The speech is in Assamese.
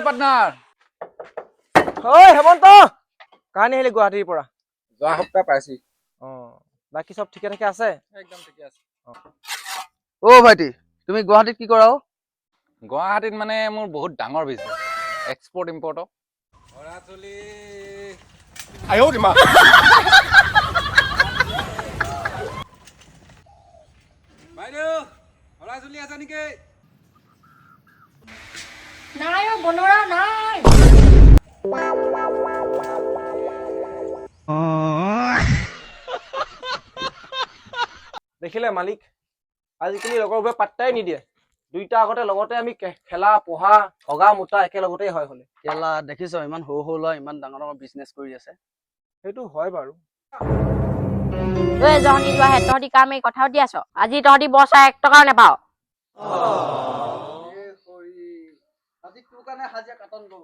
পাৰ্টনাৰ ঐ হেমন্ত কাহানি আহিলি গুৱাহাটীৰ পৰা যোৱা সপ্তাহ পাইছি বাকী চব ঠিকে থাকে আছে একদম ঠিকে আছে অ ভাইটি তুমি গুৱাহাটীত কি কৰা গুৱাহাটীত মানে মোৰ বহুত ডাঙৰ বিজনেছ এক্সপৰ্ট ইম্পৰ্ট বাইদেউ হৰা চলি আছে নেকি নাই অ বনোৱা নাই দেখিলে মালিক আজিকালি লগৰবোৰে পাত্তাই নিদিয়ে দুইটা আগতে লগতে আমি খেলা পঢ়া হগা মোটা একেলগতেই হয় হলে কেলা দেখিছ ইমান সৰু সৰু ল'ৰা ইমান ডাঙৰ ডাঙৰ বিজনেছ কৰি আছে সেইটো হয় বাৰু ঐ জহনি যোৱা হে তহঁতি কাম এই কথা পাতি আছ আজি তহঁতি বছা 1 টকাও নেপাও আজি তোৰ কাৰণে হাজিৰা কাটন গ'ল